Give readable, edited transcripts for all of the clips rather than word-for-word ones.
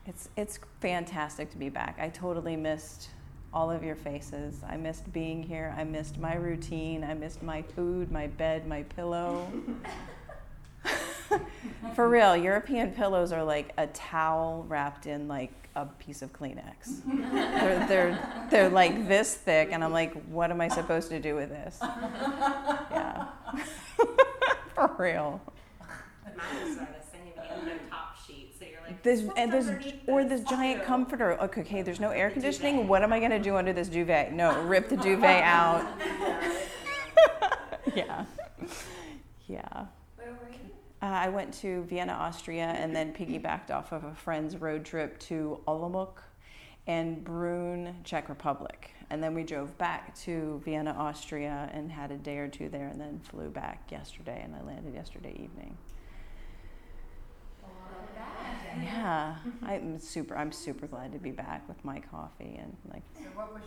It's fantastic to be back. I totally missed all of your faces. I missed being here. I missed my routine. I missed my food, my bed, my pillow. For real, European pillows are like a towel wrapped in like a piece of Kleenex. They're like this thick, and I'm like, what am I supposed to do with this? Yeah. For real. Mine is the same. And no top sheet, so you're like, this giant comforter. Okay, there's no air conditioning. What am I gonna do under this duvet? No, rip the duvet out. Yeah. Where were you? I went to Vienna, Austria, and then piggybacked off of a friend's road trip to Olomouc and Brunn, Czech Republic. And then we drove back to Vienna, Austria, and had a day or two there, and then flew back yesterday, and I landed yesterday evening. Yeah, I'm super glad to be back with my coffee and like. So what was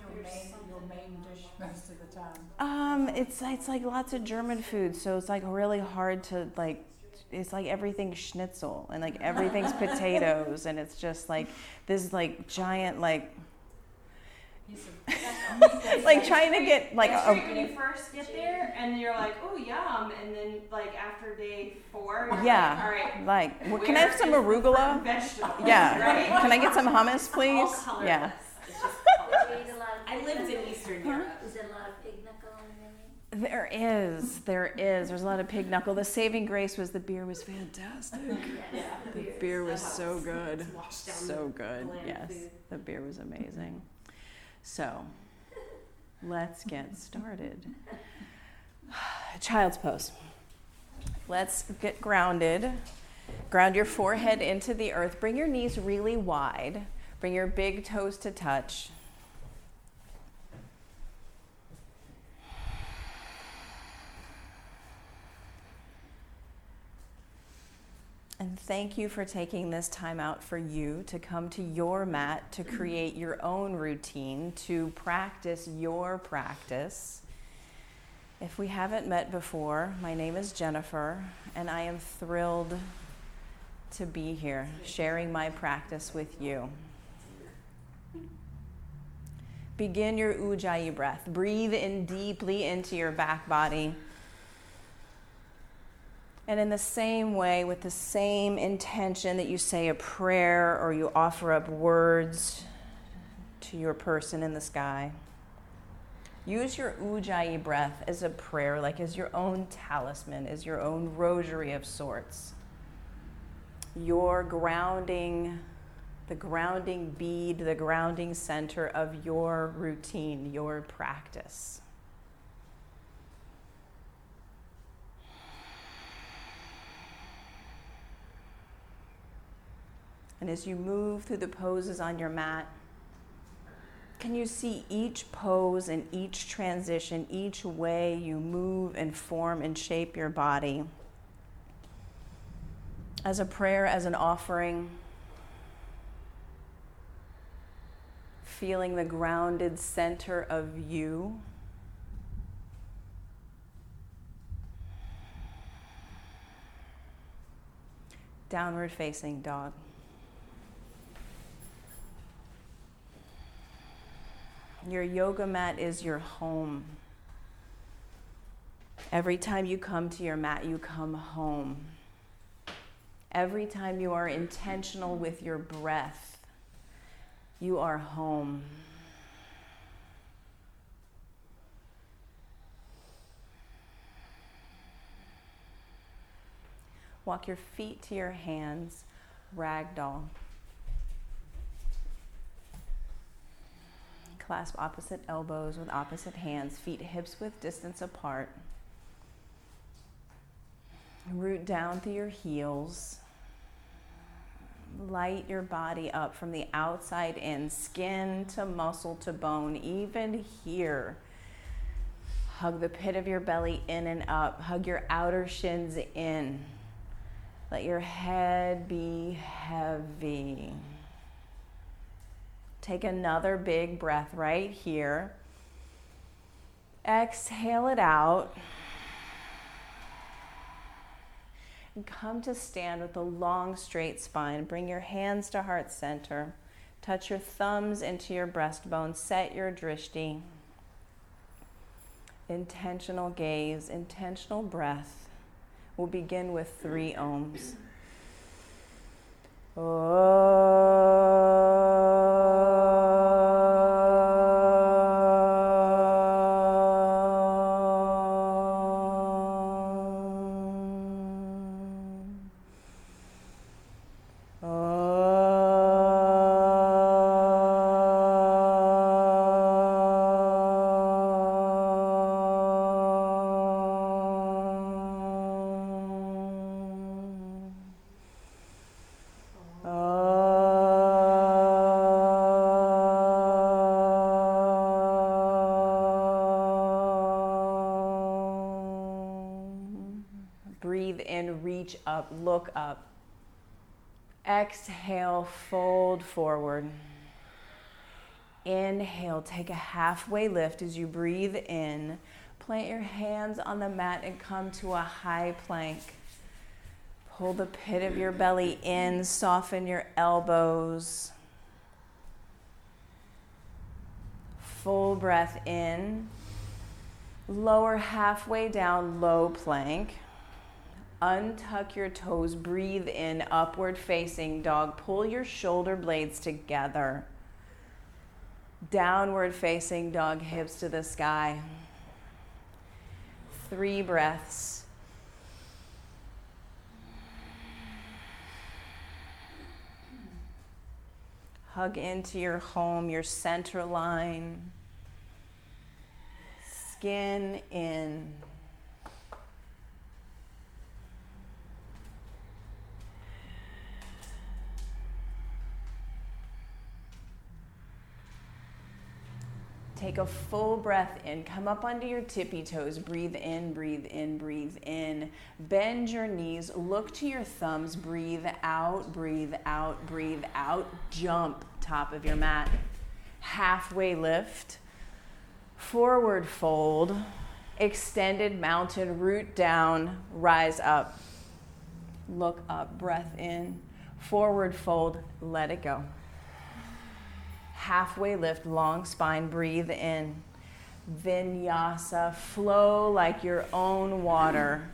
your main dish most of the time? It's like lots of German food, so it's like really hard to like. It's like everything's schnitzel and like everything's potatoes, and it's just like this like giant like. Like trying to get like when you first get there and you're like, oh yum, and then like after day 4 you're yeah like, all right, like well, can I have some arugula? Vegetables, Yeah, right? Can I get some hummus, please? All colorless. Yeah. It's just Did you eat a lot of I lived in Eastern Europe. Is there a lot of pig knuckle on the menu? There is. There's a lot of pig knuckle. The saving grace was the beer was fantastic. Yeah, The beer was so good. It's washed down So the good. bland Yes. food. The beer was amazing. So, let's get started. Child's pose. Let's get grounded. Ground your forehead into the earth. Bring your knees really wide. Bring your big toes to touch. And thank you for taking this time out for you to come to your mat, to create your own routine, to practice your practice. If we haven't met before, my name is Jennifer, and I am thrilled to be here, sharing my practice with you. Begin your Ujjayi breath. Breathe in deeply into your back body. And in the same way, with the same intention that you say a prayer or you offer up words to your person in the sky, use your Ujjayi breath as a prayer, like as your own talisman, as your own rosary of sorts. Your grounding, the grounding bead, the grounding center of your routine, your practice. And as you move through the poses on your mat, can you see each pose and each transition, each way you move and form and shape your body as a prayer, as an offering, feeling the grounded center of you. Downward facing dog. Your yoga mat is your home. Every time you come to your mat, you come home. Every time you are intentional with your breath, you are home. Walk your feet to your hands, ragdoll. Clasp opposite elbows with opposite hands, feet hips width distance apart. Root down through your heels. Light your body up from the outside in, skin to muscle to bone, even here. Hug the pit of your belly in and up. Hug your outer shins in. Let your head be heavy. Take another big breath right here. Exhale it out. And come to stand with a long, straight spine. Bring your hands to heart center. Touch your thumbs into your breastbone. Set your drishti. Intentional gaze, intentional breath. We'll begin with 3 ohms. Breathe in, reach up, look up. Exhale, fold forward. Inhale, take a halfway lift as you breathe in. Plant your hands on the mat and come to a high plank. Pull the pit of your belly in, soften your elbows. Full breath in. Lower halfway down, low plank. Untuck your toes, breathe in, upward facing dog. Pull your shoulder blades together. Downward facing dog, hips to the sky. 3 breaths. Hug into your home, your center line. Skin in. Take a full breath in. Come up onto your tippy toes. Breathe in, breathe in, breathe in. Bend your knees. Look to your thumbs. Breathe out, breathe out, breathe out. Jump, top of your mat. Halfway lift. Forward fold. Extended mountain, root down, rise up. Look up, breath in. Forward fold, let it go. Halfway lift, long spine, breathe in. Vinyasa, flow like your own water.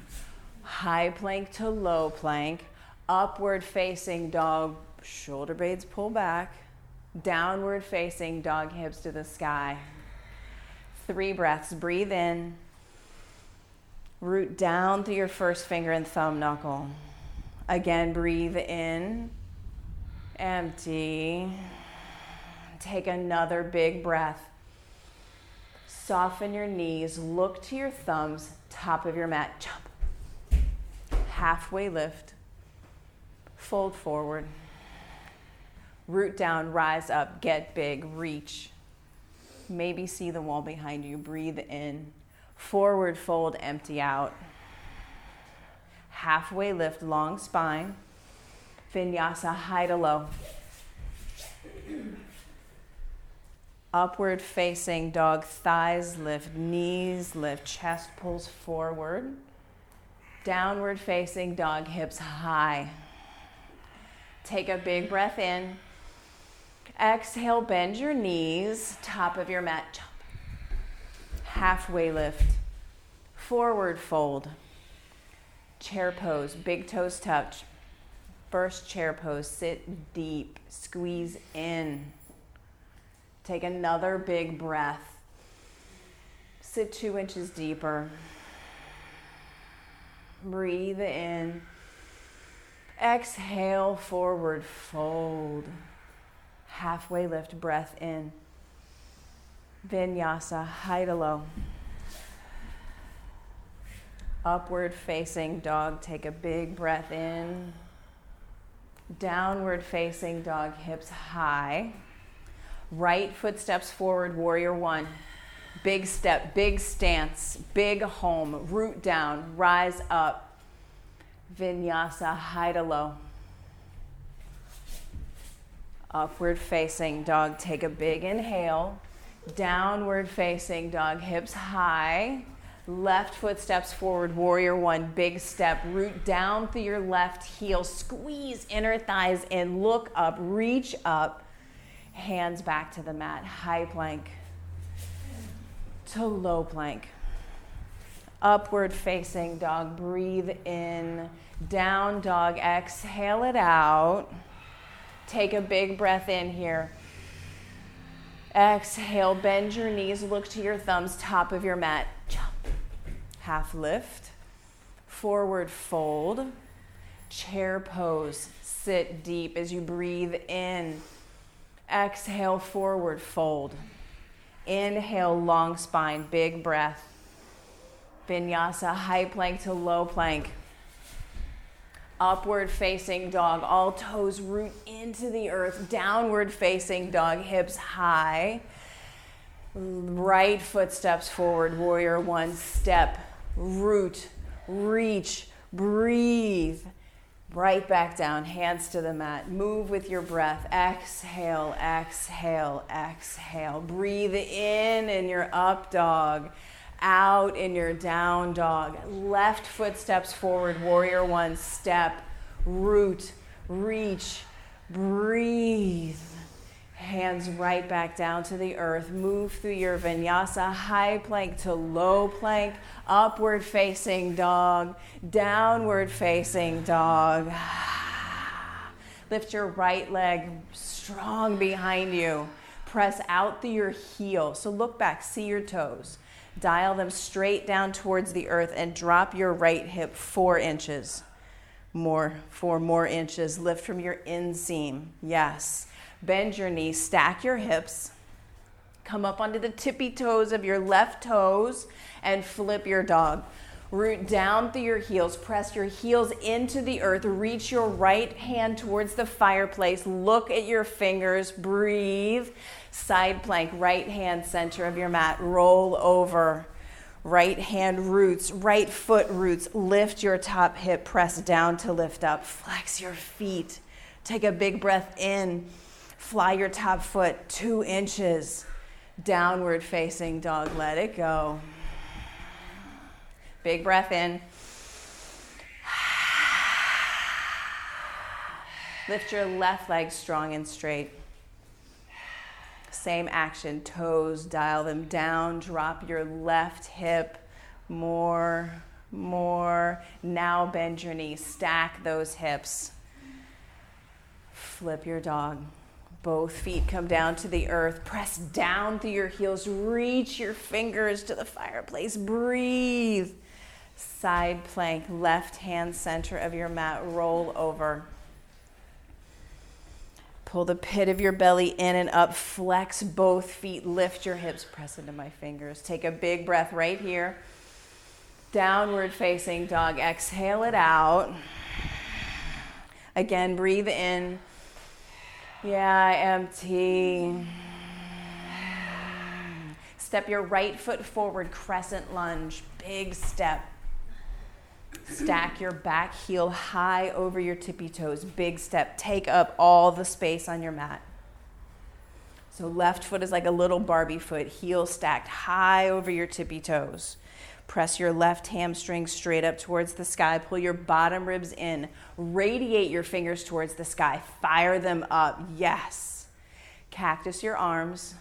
High plank to low plank. Upward facing dog, shoulder blades pull back. Downward facing dog, hips to the sky. 3 breaths, breathe in. Root down through your first finger and thumb knuckle. Again, breathe in. Empty. Take another big breath. Soften your knees. Look to your thumbs. Top of your mat. Jump. Halfway lift. Fold forward. Root down. Rise up. Get big. Reach. Maybe see the wall behind you. Breathe in. Forward fold. Empty out. Halfway lift. Long spine. Vinyasa. High to low. Upward facing dog, thighs lift, knees lift, chest pulls forward. Downward facing dog, hips high. Take a big breath in. Exhale, bend your knees, top of your mat, jump. Halfway lift, forward fold. Chair pose, big toes touch. First chair pose, sit deep, squeeze in. Take another big breath. Sit 2 inches deeper. Breathe in. Exhale, forward fold. Halfway lift, breath in. Vinyasa, high to low. Upward facing dog, take a big breath in. Downward facing dog, hips high. Right foot steps forward, warrior 1. Big step, big stance, big home, root down, rise up. Vinyasa, high to low. Upward facing dog, take a big inhale. Downward facing dog, hips high. Left foot steps forward, warrior one, big step. Root down through your left heel. Squeeze inner thighs in. Look up, reach up. Hands back to the mat. High plank to low plank. Upward facing dog. Breathe in. Down dog. Exhale it out. Take a big breath in here. Exhale, bend your knees, look to your thumbs, top of your mat. Jump. Half lift, forward fold, chair pose, sit deep as you breathe in. Exhale, forward fold. Inhale, long spine, big breath. Vinyasa, high plank to low plank. Upward facing dog, all toes root into the earth. Downward facing dog, hips high. Right foot steps forward, warrior one, step, root, reach, breathe. Right back down, hands to the mat. Move with your breath. Exhale, exhale, exhale. Breathe in your up dog. Out in your down dog. Left foot steps forward, warrior one, step, root, reach, breathe. Hands right back down to the earth. Move through your vinyasa, high plank to low plank, upward facing dog, downward facing dog. Lift your right leg strong behind you. Press out through your heel. So look back, see your toes. Dial them straight down towards the earth and drop your right hip 4 inches. 4 more inches. Lift from your inseam. Yes. Bend your knees, stack your hips. Come up onto the tippy toes of your left toes and flip your dog. Root down through your heels. Press your heels into the earth. Reach your right hand towards the fireplace. Look at your fingers. Breathe. Side plank, right hand center of your mat. Roll over. Right hand roots, right foot roots. Lift your top hip. Press down to lift up. Flex your feet. Take a big breath in. Fly your top foot 2 inches. Downward facing dog. Let it go. Big breath in. Lift your left leg strong and straight. Same action, toes, dial them down, drop your left hip, more. Now bend your knees, stack those hips. Flip your dog. Both feet come down to the earth, press down through your heels, reach your fingers to the fireplace, breathe. Side plank, left hand center of your mat, roll over. Pull the pit of your belly in and up. Flex both feet. Lift your hips. Press into my fingers. Take a big breath right here. Downward facing dog. Exhale it out. Again, breathe in. Yeah, empty. Step your right foot forward. Crescent lunge. Big step. Stack your back heel high over your tippy toes. Big step. Take up all the space on your mat. So left foot is like a little Barbie foot. Heel stacked high over your tippy toes. Press your left hamstring straight up towards the sky. Pull your bottom ribs in. Radiate your fingers towards the sky. Fire them up. Yes. Cactus your arms.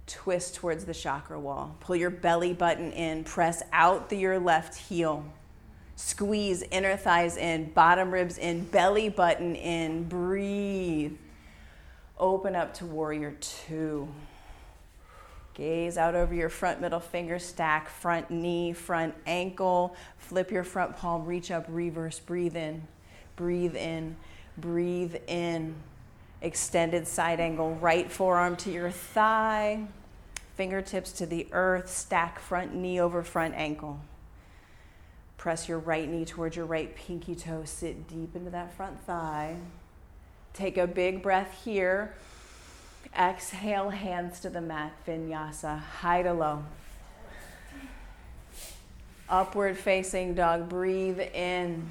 Twist towards the chakra wall. Pull your belly button in. Press out through your left heel. Squeeze inner thighs in, bottom ribs in, belly button in. Breathe. Open up to warrior two. Gaze out over your front middle finger, stack front knee, front ankle. Flip your front palm, reach up, reverse. Breathe in, breathe in, breathe in. Extended side angle, right forearm to your thigh. Fingertips to the earth, stack front knee over front ankle. Press your right knee towards your right pinky toe. Sit deep into that front thigh. Take a big breath here. Exhale, hands to the mat, vinyasa, high to low. Upward facing dog, breathe in.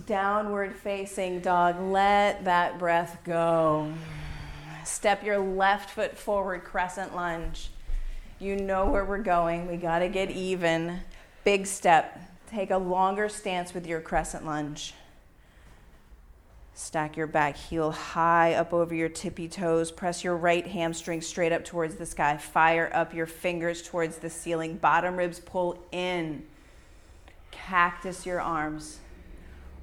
Downward facing dog, let that breath go. Step your left foot forward, crescent lunge. You know where we're going. We got to get even. Big step. Take a longer stance with your crescent lunge. Stack your back heel high up over your tippy toes. Press your right hamstring straight up towards the sky. Fire up your fingers towards the ceiling. Bottom ribs pull in. Cactus your arms.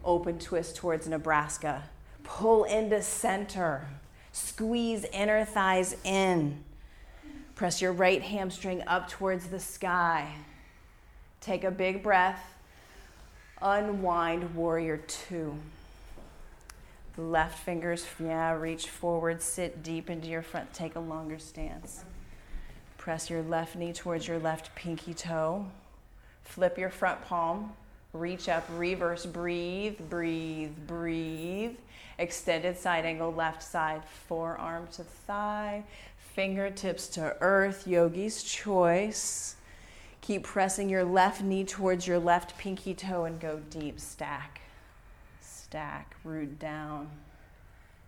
Open twist towards Nebraska. Pull into center. Squeeze inner thighs in. Press your right hamstring up towards the sky. Take a big breath. Unwind, warrior two. Left fingers, reach forward, sit deep into your front. Take a longer stance. Press your left knee towards your left pinky toe. Flip your front palm. Reach up, reverse, breathe, breathe, breathe. Extended side angle, left side, forearm to thigh, fingertips to earth, yogi's choice. Keep pressing your left knee towards your left pinky toe and go deep, stack, stack, root down.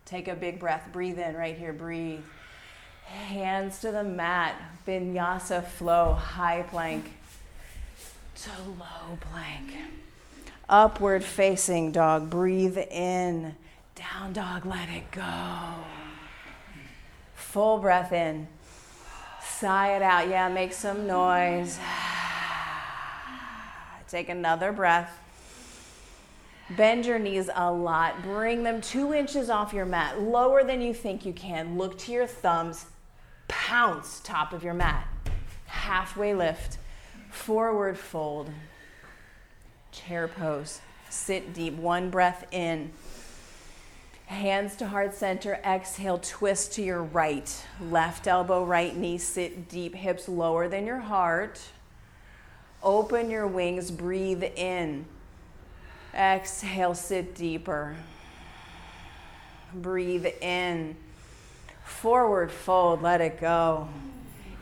Take a big breath, breathe in right here, breathe. Hands to the mat, vinyasa flow, high plank to low plank. Upward facing dog, breathe in. Down dog, let it go. Full breath in. Sigh it out. Yeah, make some noise. Take another breath. Bend your knees a lot. Bring them 2 inches off your mat, lower than you think you can. Look to your thumbs. Pounce top of your mat. Halfway lift. Forward fold. Chair pose. Sit deep. 1 breath in. Hands to heart center. Exhale, twist to your right. Left elbow, right knee. Sit deep. Hips lower than your heart. Open your wings. Breathe in. Exhale, sit deeper. Breathe in. Forward fold, let it go.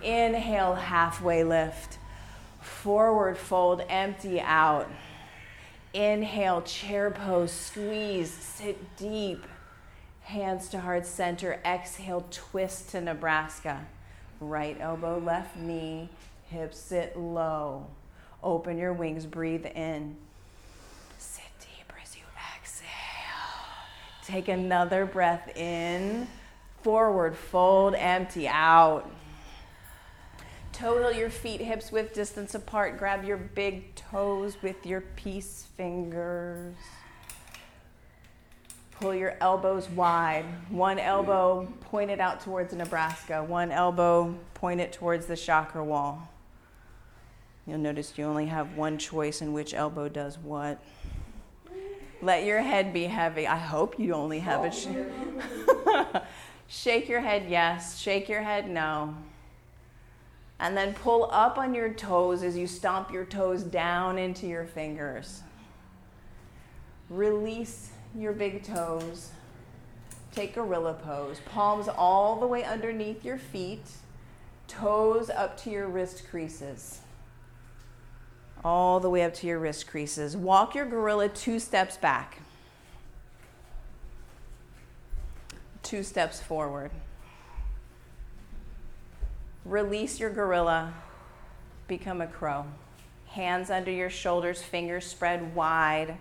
Inhale, halfway lift. Forward fold, empty out. Inhale, chair pose, squeeze, sit deep. Hands to heart center. Exhale, twist to Nebraska. Right elbow, left knee, hips sit low. Open your wings, breathe in. Take another breath in, forward fold, empty out. Total your feet, hips width distance apart. Grab your big toes with your peace fingers. Pull your elbows wide. 1 elbow pointed out towards Nebraska. 1 elbow pointed towards the chakra wall. You'll notice you only have 1 choice in which elbow does what. Let your head be heavy. I hope you only have it. Shake your head, yes. Shake your head, no. And then pull up on your toes as you stomp your toes down into your fingers. Release your big toes. Take gorilla pose. Palms all the way underneath your feet. Toes up to your wrist creases. All the way up to your wrist creases. Walk your gorilla 2 steps back. 2 steps forward. Release your gorilla. Become a crow. Hands under your shoulders, fingers spread wide.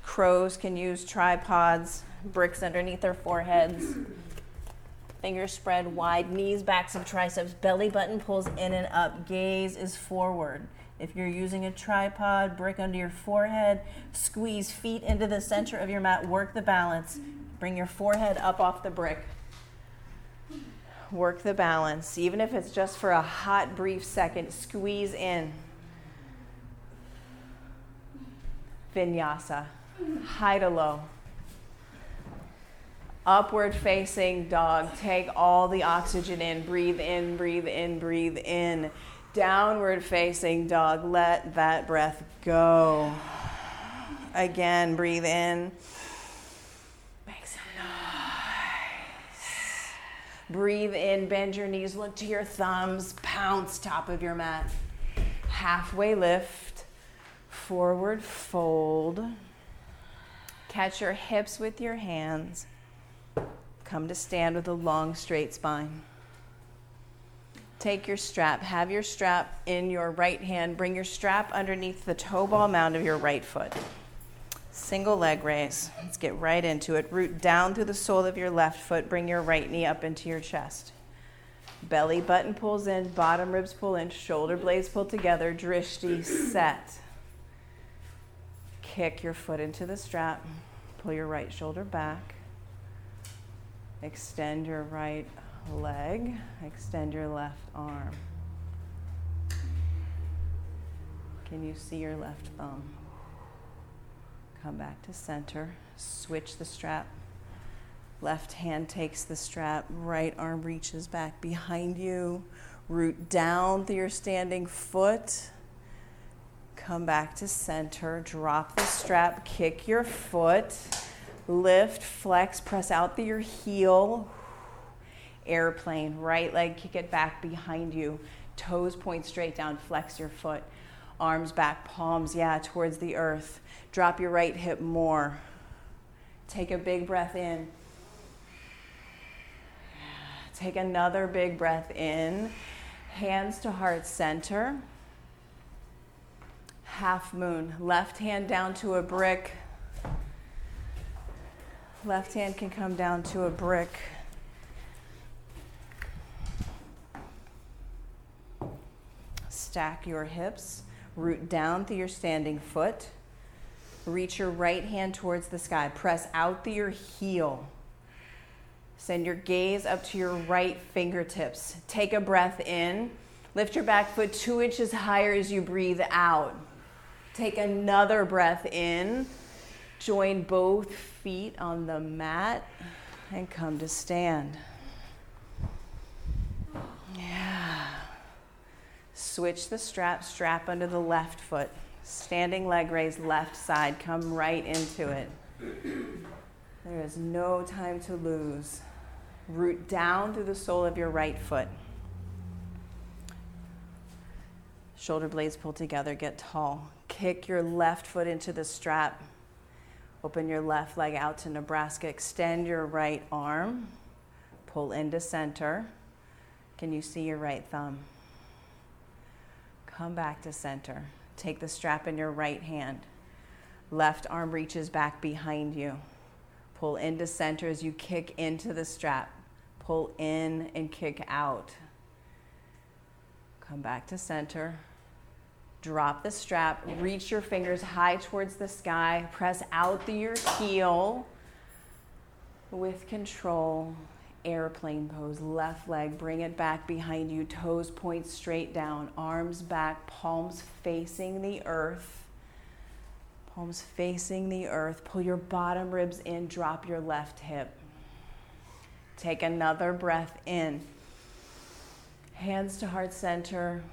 Crows can use tripods, bricks underneath their foreheads. Fingers spread wide, knees, backs, and triceps. Belly button pulls in and up. Gaze is forward. If you're using a tripod, brick under your forehead. Squeeze feet into the center of your mat. Work the balance. Bring your forehead up off the brick. Work the balance. Even if it's just for a hot, brief second, squeeze in. Vinyasa. High to low. Upward facing dog. Take all the oxygen in. Breathe in, breathe in, breathe in. Downward facing dog. Let that breath go. Again, breathe in. Make some noise. Breathe in, bend your knees, look to your thumbs, pounce top of your mat. Halfway lift, forward fold. Catch your hips with your hands. Come to stand with a long, straight spine. Take your strap. Have your strap in your right hand. Bring your strap underneath the toe ball mound of your right foot. Single leg raise. Let's get right into it. Root down through the sole of your left foot. Bring your right knee up into your chest. Belly button pulls in, bottom ribs pull in, shoulder blades pull together, drishti set. Kick your foot into the strap. Pull your right shoulder back. Extend your right leg. Extend your left arm. Can you see your left thumb? Come back to center. Switch the strap. Left hand takes the strap. Right arm reaches back behind you. Root down through your standing foot. Come back to center. Drop the strap. Kick your foot. Lift, flex, press out through your heel. Airplane. Right leg, kick it back behind you. Toes point straight down. Flex your foot. Arms back, palms, towards the earth. Drop your right hip more. Take a big breath in. Take another big breath in. Hands to heart center. Half moon. Left hand down to a brick. Left hand can come down to a brick. Stack your hips. Root down through your standing foot. Reach your right hand towards the sky. Press out through your heel. Send your gaze up to your right fingertips. Take a breath in. Lift your back foot 2 inches higher as you breathe out. Take another breath in. Join both feet on the mat and come to stand. Yeah. Switch the strap under the left foot. Standing leg raise, left side. Come right into it. There is no time to lose. Root down through the sole of your right foot. Shoulder blades pull together, get tall. Kick your left foot into the strap. Open your left leg out to Nebraska. Extend your right arm. Pull into center. Can you see your right thumb? Come back to center. Take the strap in your right hand. Left arm reaches back behind you. Pull into center as you kick into the strap. Pull in and kick out. Come back to center. Drop the strap. Reach your fingers high towards the sky. Press out through your heel. With control. Airplane pose. Left leg. Bring it back behind you. Toes point straight down. Arms back. Palms facing the earth. Palms facing the earth. Pull your bottom ribs in. Drop your left hip. Take another breath in. Hands to heart center.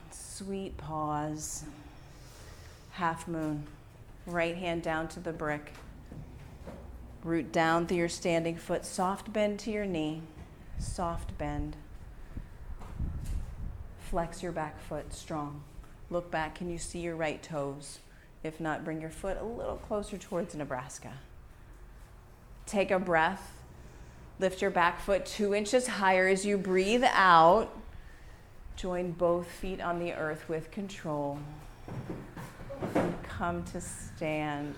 Sweet pause. Half moon. Right hand down to the brick. Root down through your standing foot. Soft bend to your knee. Soft bend. Flex your back foot strong. Look back. Can you see your right toes? If not, bring your foot a little closer towards Nebraska. Take a breath. Lift your back foot 2 inches higher as you breathe out. Join both feet on the earth with control. Come to stand.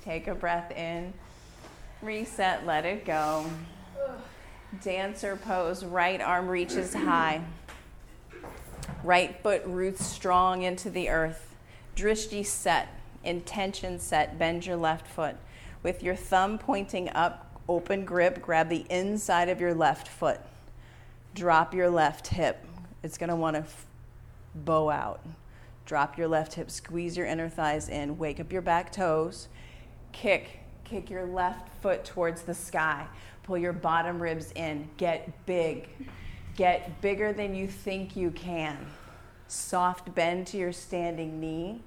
Take a breath in. Reset, let it go. Dancer pose, right arm reaches high. Right foot roots strong into the earth. Drishti set, intention set, bend your left foot. With your thumb pointing up, open grip, grab the inside of your left foot. Drop your left hip. It's going to want to bow out. Drop your left hip, squeeze your inner thighs in, wake up your back toes. Kick your left foot towards the sky. Pull your bottom ribs in. Get big. Get bigger than you think you can. Soft bend to your standing knee.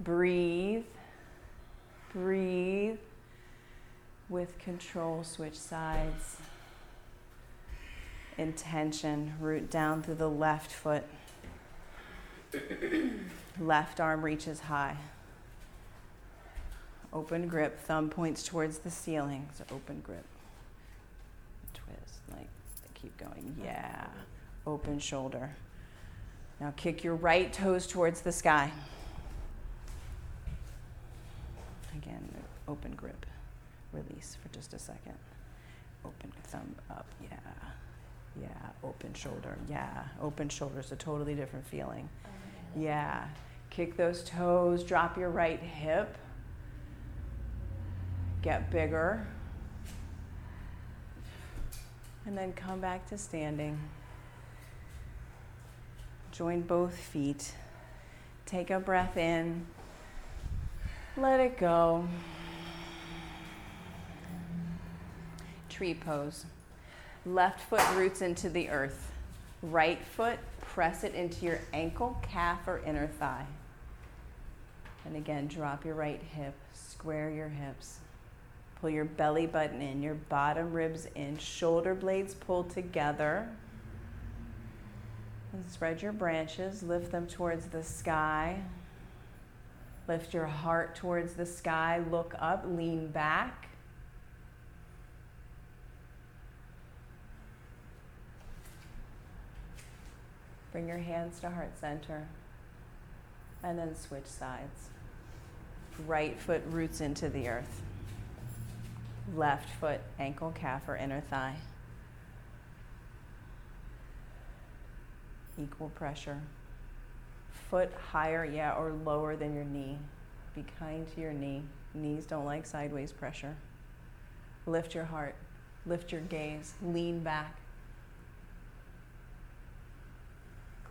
Breathe. Breathe. With control, switch sides. Intention, root down through the left foot. Left arm reaches high. Open grip, thumb points towards the ceiling. So open grip. Twist, like Keep going. Yeah. Open shoulder. Now kick your right toes towards the sky. Again, open grip. Release for just a second. Open thumb up. Yeah. Yeah. Open shoulder. Yeah. Open shoulder is a totally different feeling. Yeah. Kick those toes. Drop your right hip. Get bigger. And then come back to standing. Join both feet. Take a breath in. Let it go. Tree pose. Left foot roots into the earth. Right foot, press it into your ankle, calf, or inner thigh. And again, drop your right hip. Square your hips. Pull your belly button in, your bottom ribs in, shoulder blades pulled together. And spread your branches, lift them towards the sky. Lift your heart towards the sky, look up, lean back. Bring your hands to heart center. And then switch sides. Right foot roots into the earth. Left foot, ankle, calf, or inner thigh. Equal pressure. Foot higher, yeah, or lower than your knee. Be kind to your knee. Knees don't like sideways pressure. Lift your heart. Lift your gaze. Lean back.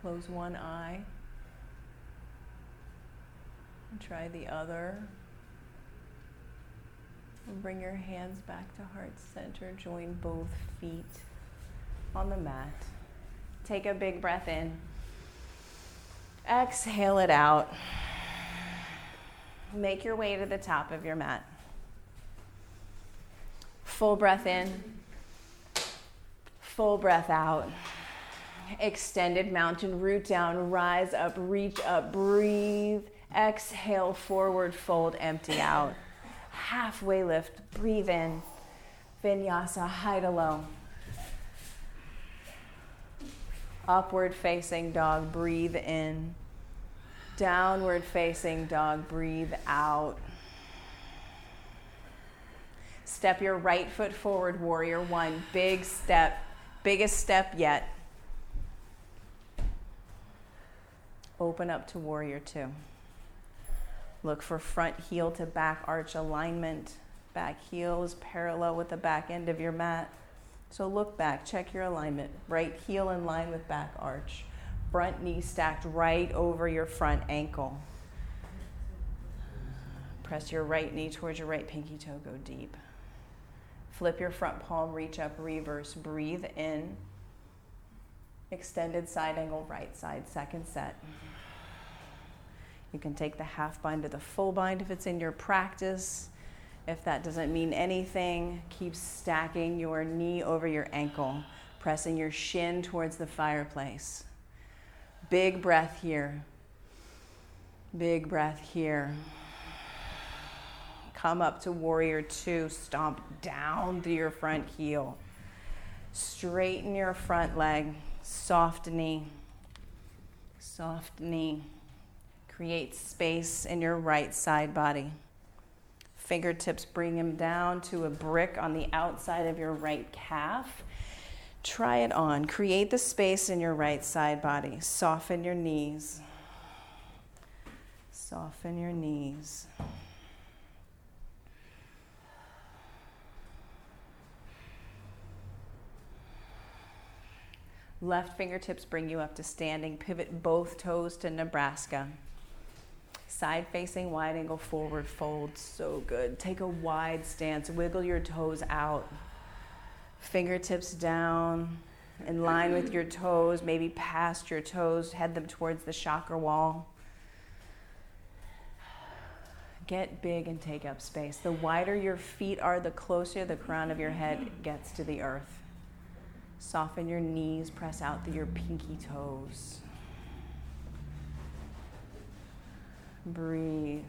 Close one eye. And try the other. And bring your hands back to heart center. Join both feet on the mat. Take a big breath in. Exhale it out. Make your way to the top of your mat. Full breath in. Full breath out. Extended mountain root down. Rise up, reach up, breathe. Exhale, forward fold, empty out. Halfway lift, breathe in. Vinyasa, high to low. Upward facing dog, breathe in. Downward facing dog, breathe out. Step your right foot forward, warrior one. Big step, biggest step yet. Open up to warrior two. Look for front heel to back arch alignment. Back heel is parallel with the back end of your mat. So look back, check your alignment. Right heel in line with back arch. Front knee stacked right over your front ankle. Press your right knee towards your right pinky toe, go deep. Flip your front palm, reach up, reverse. Breathe in. Extended side angle, right side, second set. You can take the half bind to the full bind if it's in your practice. If that doesn't mean anything, keep stacking your knee over your ankle, pressing your shin towards the fireplace. Big breath here. Big breath here. Come up to warrior two, stomp down through your front heel. Straighten your front leg, soft knee. Soft knee. Create space in your right side body. Fingertips bring them down to a brick on the outside of your right calf. Try it on. Create the space in your right side body. Soften your knees. Soften your knees. Left fingertips bring you up to standing. Pivot both toes to Nebraska. Side facing wide angle forward fold. So good. Take a wide stance. Wiggle your toes out. Fingertips down in line with your toes, maybe past your toes. Head them towards the chakra wall. Get big and take up space. The wider your feet are, the closer the crown of your head gets to the earth. Soften your knees, press out through your pinky toes. Breathe.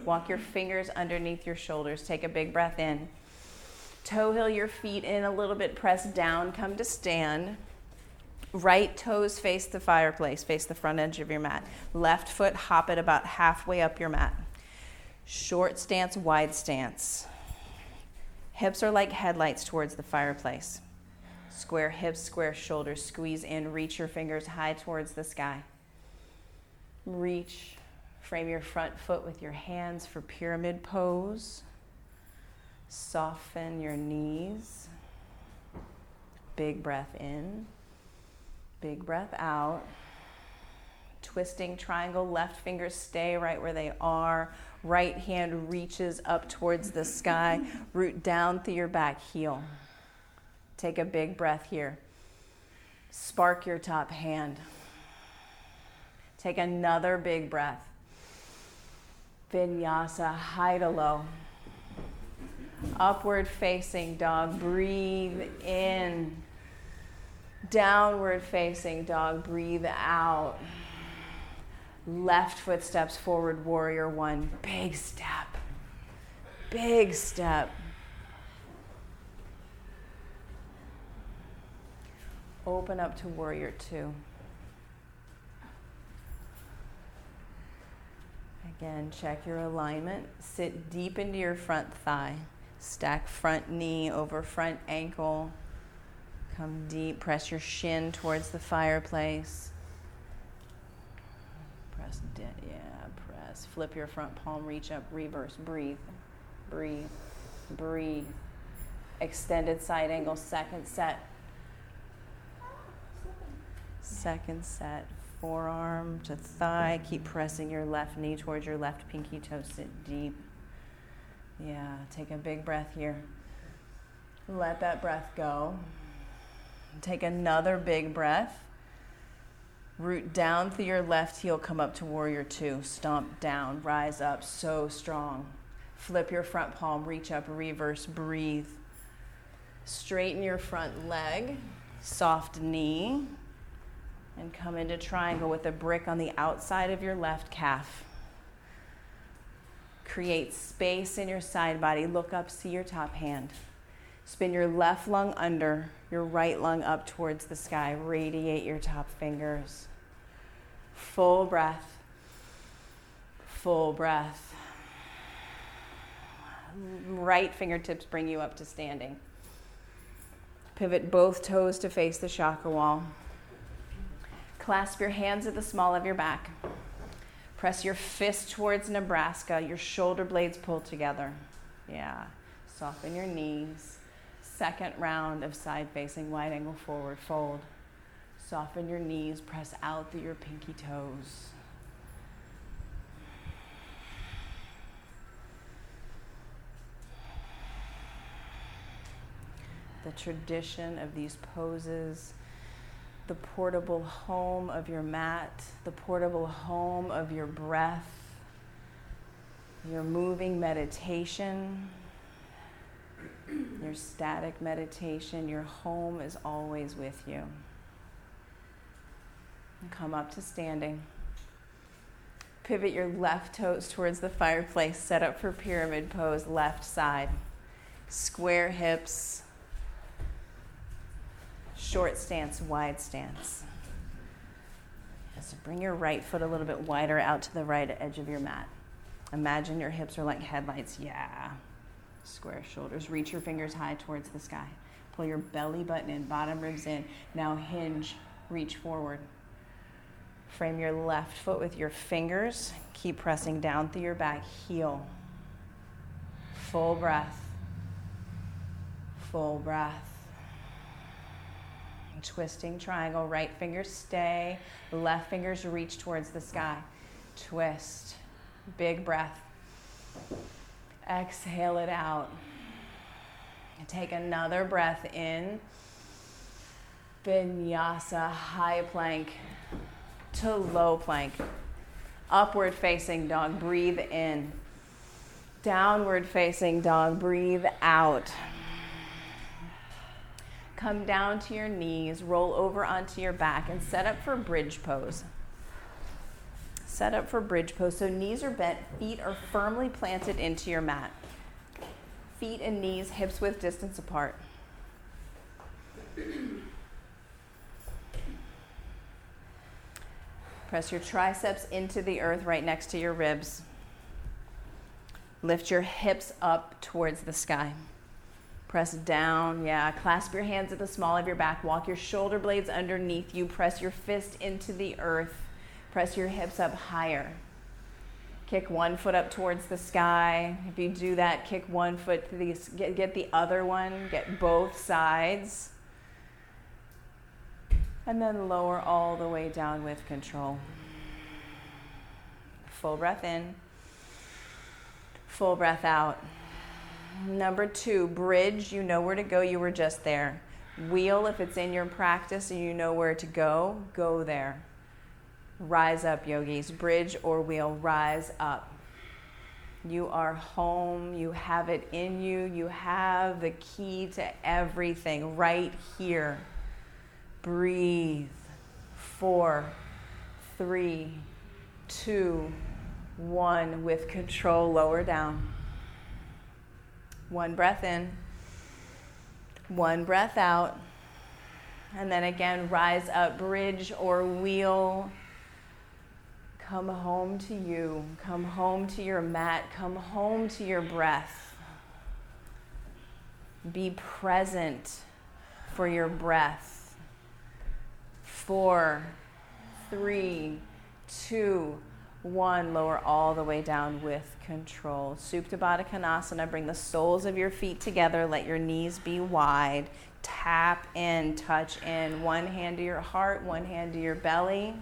Walk your fingers underneath your shoulders. Take a big breath in. Toe heel your feet in a little bit, press down, come to stand. Right toes face the fireplace, face the front edge of your mat. Left foot, hop it about halfway up your mat. Short stance, wide stance. Hips are like headlights towards the fireplace. Square hips, square shoulders, squeeze in, reach your fingers high towards the sky. Reach, frame your front foot with your hands for pyramid pose. Soften your knees. Big breath in. Big breath out. Twisting triangle, left fingers stay right where they are. Right hand reaches up towards the sky. Root down through your back heel. Take a big breath here. Spark your top hand. Take another big breath. Vinyasa, high to low. Upward facing dog, breathe in. Downward facing dog, breathe out. Left foot steps forward, warrior one. Big step. Big step. Open up to warrior two. Again, check your alignment. Sit deep into your front thigh. Stack front knee over front ankle. Come deep, press your shin towards the fireplace. Press. Flip your front palm, reach up, reverse, breathe, breathe, breathe. Extended side angle, second set. Second set, forearm to thigh. Keep pressing your left knee towards your left pinky toe. Sit deep. Yeah, take a big breath here. Let that breath go. Take another big breath. Root down through your left heel, come up to warrior two. Stomp down, rise up, so strong. Flip your front palm, reach up, reverse, breathe. Straighten your front leg, soft knee, and come into triangle with a brick on the outside of your left calf. Create space in your side body. Look up, see your top hand. Spin your left lung under, your right lung up towards the sky. Radiate your top fingers. Full breath. Full breath. Right fingertips bring you up to standing. Pivot both toes to face the chakra wall. Clasp your hands at the small of your back. Press your fist towards Nebraska. Your shoulder blades pull together. Yeah. Soften your knees. Second round of side-facing wide angle forward fold. Soften your knees, press out through your pinky toes. The tradition of these poses, the portable home of your mat, the portable home of your breath, your moving meditation, your static meditation, your home is always with you. And come up to standing. Pivot your left toes towards the fireplace. Set up for pyramid pose, left side. Square hips. Short stance, wide stance. So bring your right foot a little bit wider out to the right edge of your mat. Imagine your hips are like headlights. Yeah. Square shoulders. Reach your fingers high towards the sky. Pull your belly button in, bottom ribs in. Now hinge, reach forward. Frame your left foot with your fingers. Keep pressing down through your back heel. Full breath. Full breath. Twisting triangle. Right fingers stay. Left fingers reach towards the sky. Twist. Big breath. Exhale it out. Take another breath in. Vinyasa, high plank to low plank. Upward facing dog, breathe in. Downward facing dog, breathe out. Come down to your knees, roll over onto your back, and set up for bridge pose. Set up for bridge pose. So knees are bent, feet are firmly planted into your mat. feet and knees hips width distance apart. Press your triceps into the earth right next to your ribs. Lift your hips up towards the sky. Press down, clasp your hands at the small of your back. Walk your shoulder blades underneath you. Press your fist into the earth. Press your hips up higher. Kick one foot up towards the sky. If you do that, kick one foot to the, get the other one, get both sides. And then lower all the way down with control. Full breath in. Full breath out. Number 2, bridge. You know where to go. You were just there. Wheel, if it's in your practice and you know where to go, go there. Rise up, yogis. Bridge or wheel, rise up. You are home. You have it in you. You have the key to everything right here. Breathe. 4, 3, 2, 1. With control, lower down. 1 breath in. 1 breath out. And then again, rise up, bridge or wheel. Come home to you. Come home to your mat. Come home to your breath. Be present for your breath. 4, 3, 2, 1. Lower all the way down with control. Supta Baddha Konasana. Bring the soles of your feet together. Let your knees be wide. Tap in, touch in. One hand to your heart, one hand to your belly.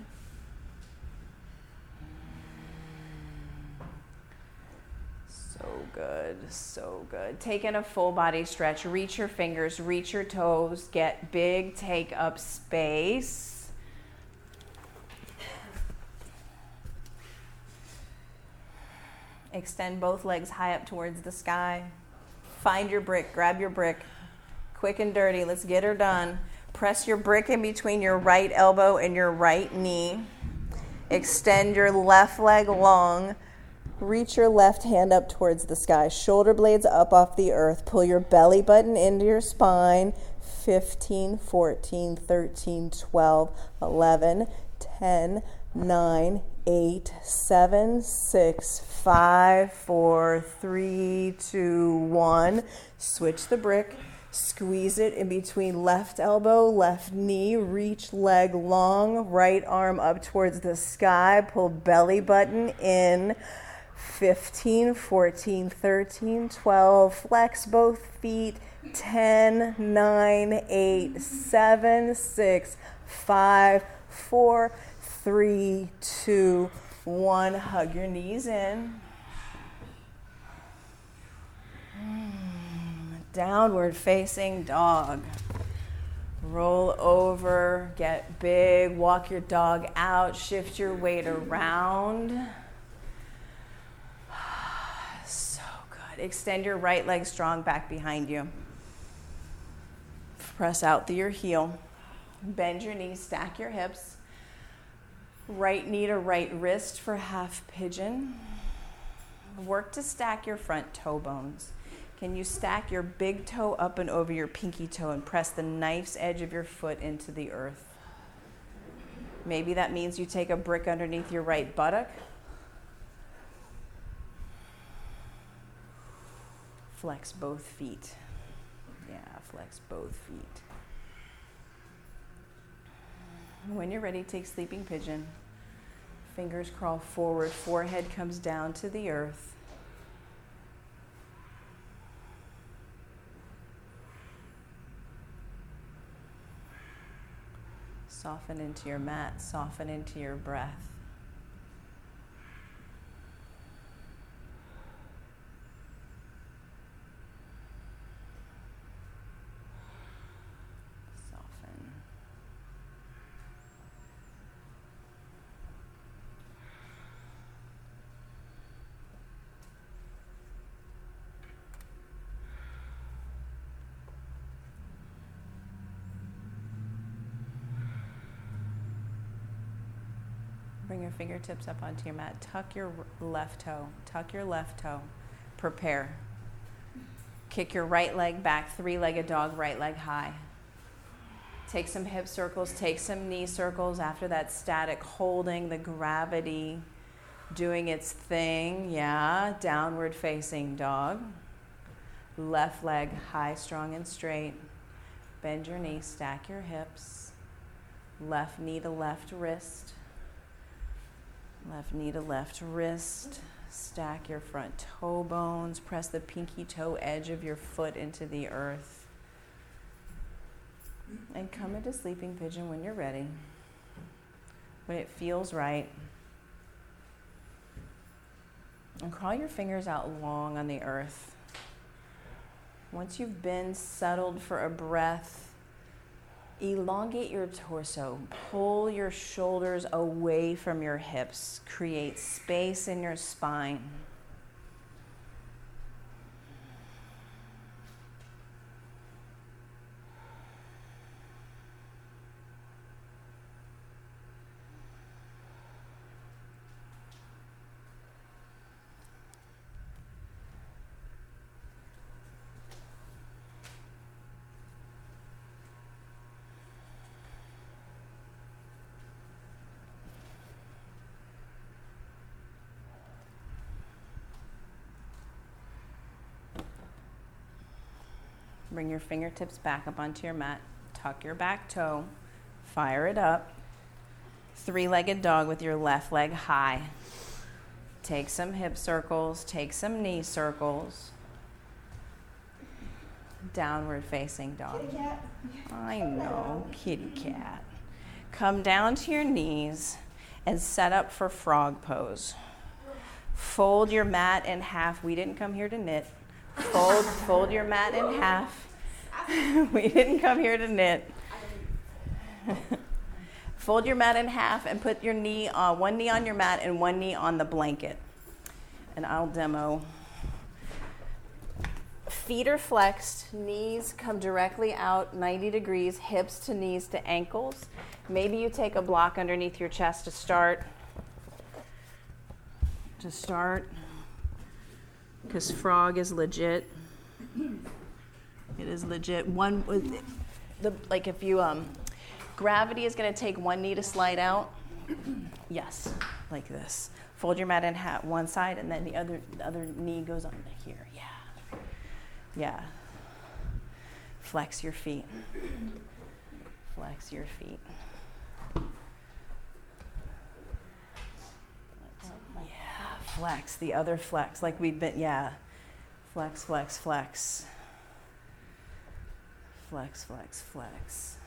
So good, so good. Take in a full body stretch. Reach your fingers, reach your toes. Get big, take up space. Extend both legs high up towards the sky. Find your brick, grab your brick. Quick and dirty, let's get her done. Press your brick in between your right elbow and your right knee. Extend your left leg long. Reach your left hand up towards the sky. Shoulder blades up off the earth. Pull your belly button into your spine. 15, 14, 13, 12, 11, 10, 9, 8, 7, 6, 5, 4, 3, 2, 1. Switch the brick. Squeeze it in between left elbow, left knee. Reach leg long. Right arm up towards the sky. Pull belly button in. 15, 14, 13, 12. Flex both feet. 10, 9, 8, 7, 6, 5, 4, 3, 2, 1. Hug your knees in. Downward facing dog. Roll over, get big, walk your dog out, shift your weight around. So good. Extend your right leg strong back behind you. Press out through your heel. Bend your knees, stack your hips. Right knee to right wrist for half pigeon. Work to stack your front toe bones. Can you stack your big toe up and over your pinky toe and press the knife's edge of your foot into the earth? Maybe that means you take a brick underneath your right buttock. Flex both feet. Flex both feet. When you're ready, take sleeping pigeon. Fingers crawl forward, forehead comes down to the earth. Soften into your mat, soften into your breath. Soften. Bring your fingertips up onto your mat. Tuck your left toe. Tuck your left toe. Prepare. Kick your right leg back, three-legged dog, right leg high. Take some hip circles, take some knee circles. After that static, holding the gravity, doing its thing. Yeah, downward facing dog. Left leg high, strong and straight. Bend your knee, stack your hips. Left knee to left wrist. Left knee to left wrist. Stack your front toe bones. Press the pinky toe edge of your foot into the earth. And come into sleeping pigeon when you're ready. When it feels right. And crawl your fingers out long on the earth. Once you've been settled for a breath, elongate your torso. Pull your shoulders away from your hips. Create space in your spine. Bring your fingertips back up onto your mat. Tuck your back toe. Fire it up. Three-legged dog with your left leg high. Take some hip circles. Take some knee circles. Downward facing dog. Kitty cat. I know, kitty cat. Come down to your knees and set up for frog pose. Fold your mat in half. We didn't come here to knit. Fold your mat in half. We didn't come here to knit. Fold your mat in half and put your knee on one knee on your mat and one knee on the blanket. And I'll demo. Feet are flexed, knees come directly out 90 degrees, hips to knees to ankles. Maybe you take a block underneath your chest to start. Because frog is legit. It is legit. One with the like if you gravity is going to take one knee to slide out. Yes, like this. Fold your mat in half, one side, and then the other knee goes on here. Yeah. Flex your feet. Flex your feet. Yeah, flex. The other flex, like we've been, yeah. Flex, flex, flex. Flex, flex, flex.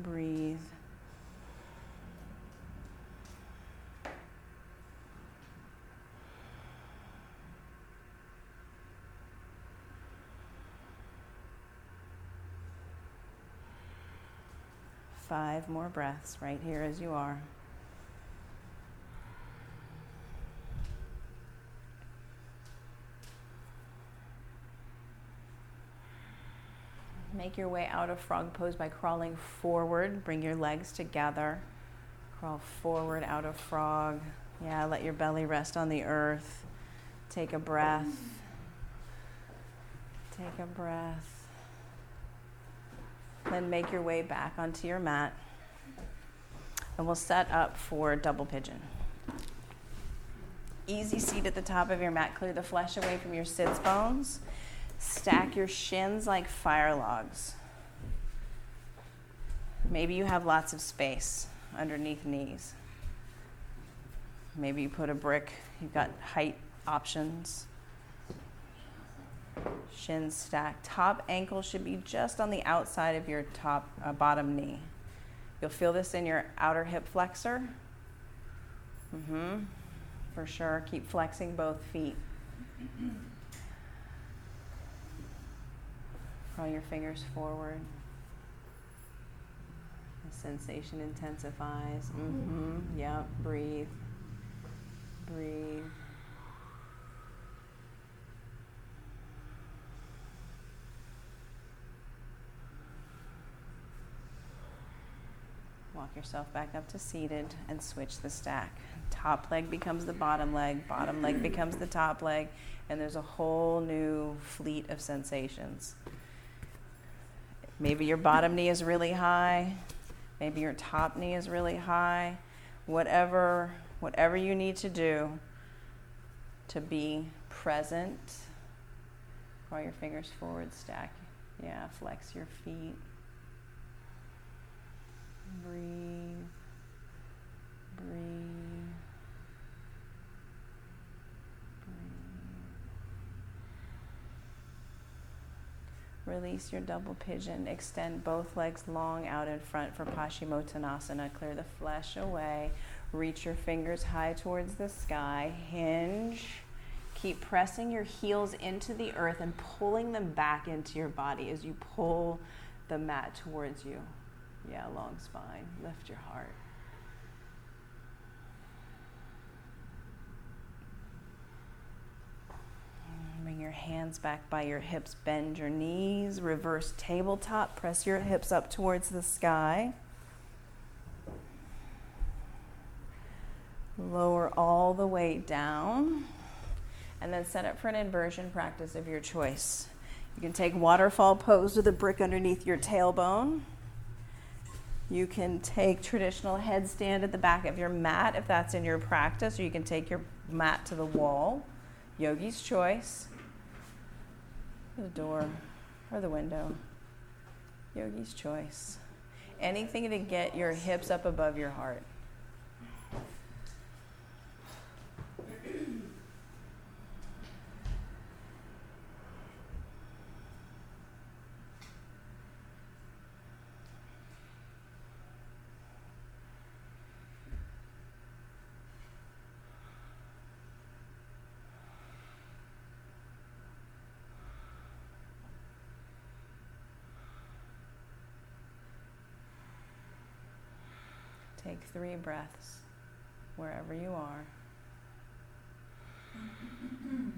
Breathe. Five more breaths right here as you are. Make your way out of frog pose by crawling forward. Bring your legs together. Crawl forward out of frog. Yeah, let your belly rest on the earth. Take a breath. Take a breath. Then make your way back onto your mat. And we'll set up for double pigeon. Easy seat at the top of your mat. Clear the flesh away from your sits bones. Stack your shins like fire logs. Maybe you have lots of space underneath knees. Maybe you put a brick. You've got height options. Shins stacked. Top ankle should be just on the outside of your bottom knee. You'll feel this in your outer hip flexor. For sure. Keep flexing both feet. Crawl your fingers forward. The sensation intensifies. Yep. Breathe. Breathe. Walk yourself back up to seated and switch the stack. Top leg becomes the bottom leg becomes the top leg, and there's a whole new fleet of sensations. Maybe your bottom knee is really high, maybe your top knee is really high. Whatever you need to do to be present. Draw your fingers forward, stack. Yeah, flex your feet. Breathe. Breathe. Release your double pigeon. Extend both legs long out in front for Paschimottanasana. Clear the flesh away. Reach your fingers high towards the sky. Hinge. Keep pressing your heels into the earth and pulling them back into your body as you pull the mat towards you. Yeah, long spine. Lift your heart. Bring your hands back by your hips. Bend your knees. Reverse tabletop. Press your hips up towards the sky. Lower all the way down. And then set up for an inversion practice of your choice. You can take waterfall pose with a brick underneath your tailbone. You can take traditional headstand at the back of your mat if that's in your practice, or you can take your mat to the wall. Yogi's choice. The door or the window. Yogi's choice. Anything to get your hips up above your heart. Take 3 breaths wherever you are. And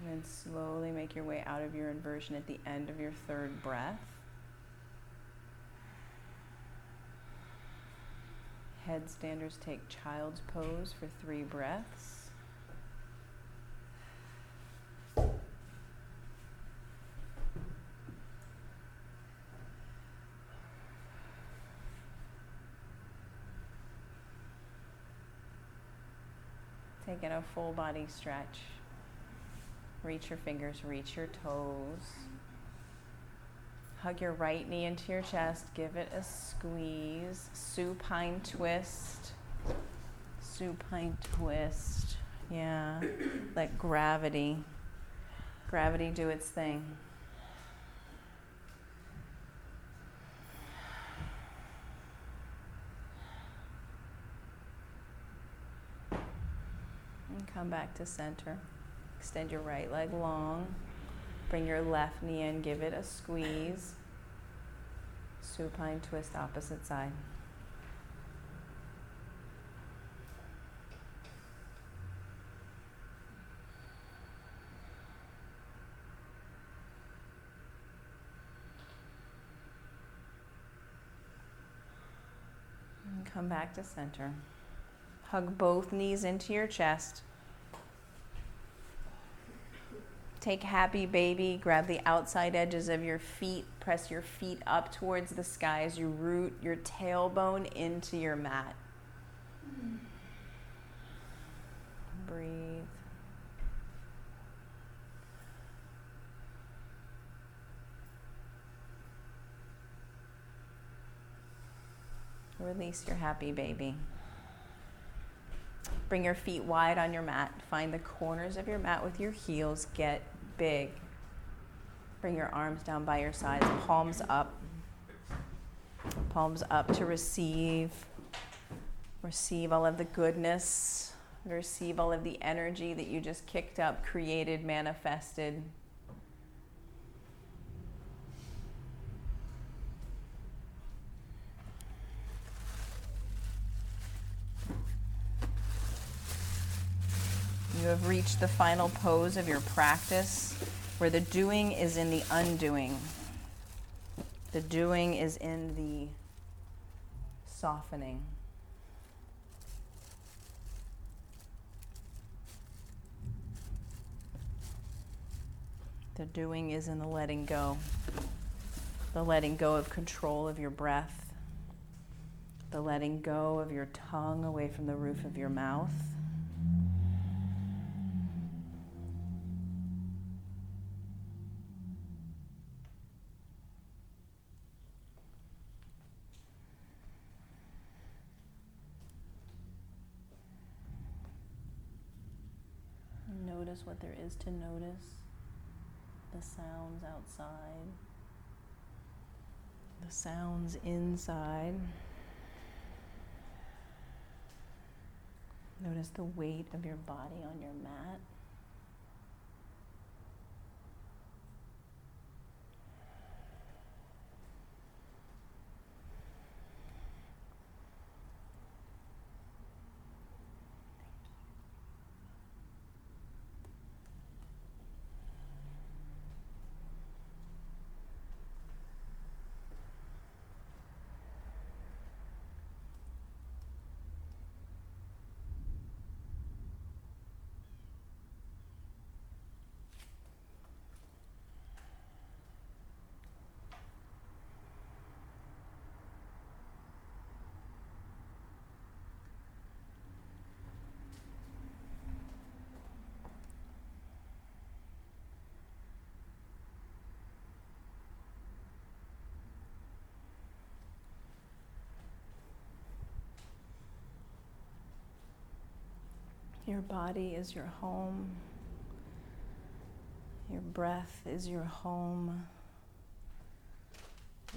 then slowly make your way out of your inversion at the end of your 3rd breath. Headstanders take child's pose for 3 breaths. Taking a full body stretch. Reach your fingers, reach your toes. Hug your right knee into your chest. Give it a squeeze. Supine twist. Supine twist. Yeah. Let gravity do its thing. And come back to center. Extend your right leg long. Bring your left knee in. Give it a squeeze. Supine twist, opposite side. And come back to center. Hug both knees into your chest. Take happy baby, grab the outside edges of your feet, press your feet up towards the sky as you root your tailbone into your mat. Breathe. Release your happy baby. Bring your feet wide on your mat. Find the corners of your mat with your heels. Get big. Bring your arms down by your sides. Palms up. Palms up to receive. Receive all of the goodness. Receive all of the energy that you just kicked up, created, manifested. You have reached the final pose of your practice, where the doing is in the undoing. The doing is in the softening. The doing is in the letting go. The letting go of control of your breath. The letting go of your tongue away from the roof of your mouth. Notice what there is to notice. The sounds outside. The sounds inside. Notice the weight of your body on your mat. Your body is your home. Your breath is your home.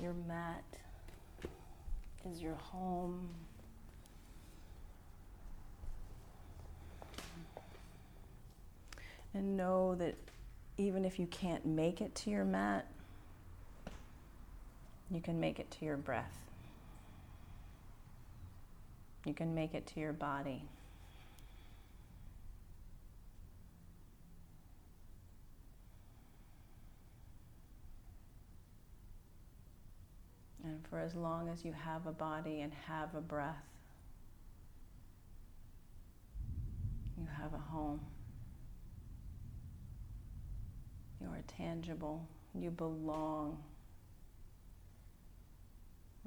Your mat is your home. And know that even if you can't make it to your mat, you can make it to your breath. You can make it to your body. And for as long as you have a body and have a breath, you have a home. You are tangible. You belong.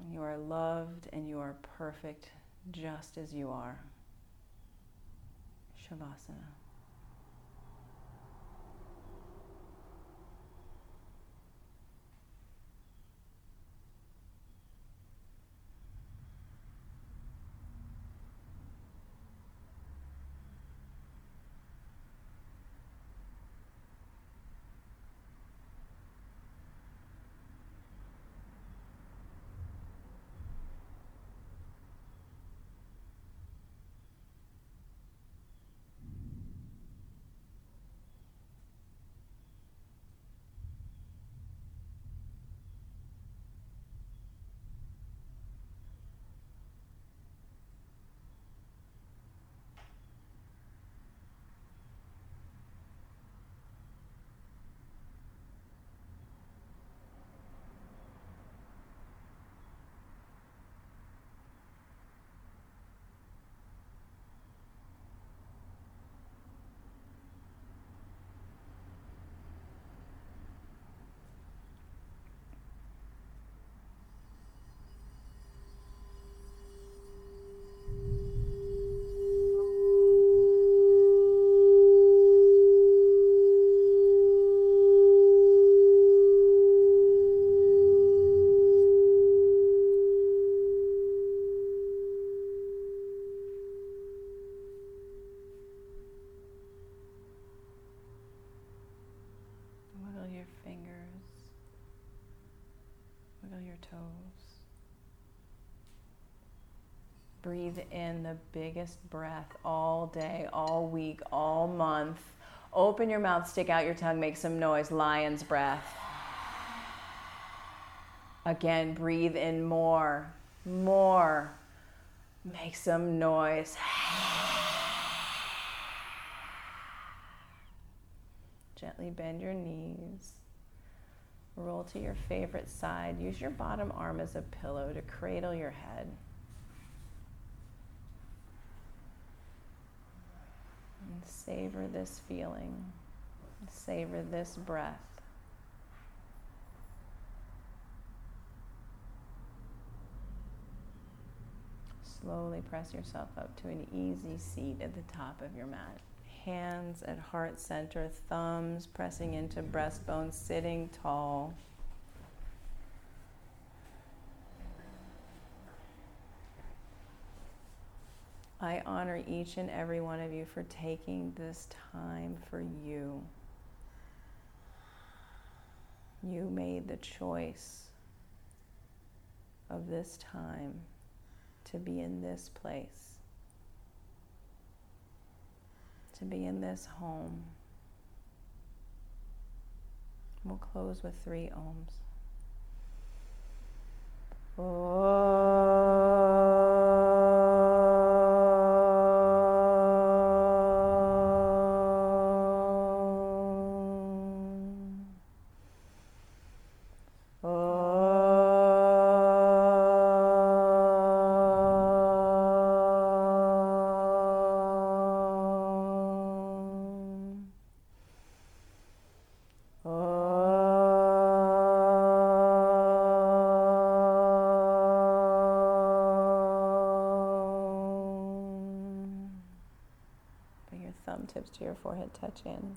You are loved and you are perfect just as you are. Shavasana. Wiggle your fingers. Wiggle your toes. Breathe in the biggest breath all day, all week, all month. Open your mouth, stick out your tongue, make some noise. Lion's breath. Again, breathe in more, more. Make some noise. Gently bend your knees. Roll to your favorite side. Use your bottom arm as a pillow to cradle your head. Savor this feeling. Savor this breath. Slowly press yourself up to an easy seat at the top of your mat. Hands at heart center, thumbs pressing into breastbone, sitting tall. I honor each and every one of you for taking this time for you. You made the choice of this time to be in this place, to be in this home. We'll close with 3 ohms. Tips to your forehead touch in.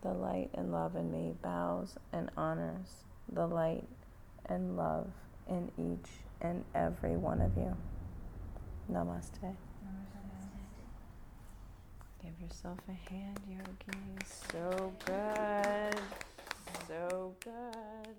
The light and love in me bows and honors the light and love in each and every one of you. Namaste. Give yourself a hand, yogis. So good. So good.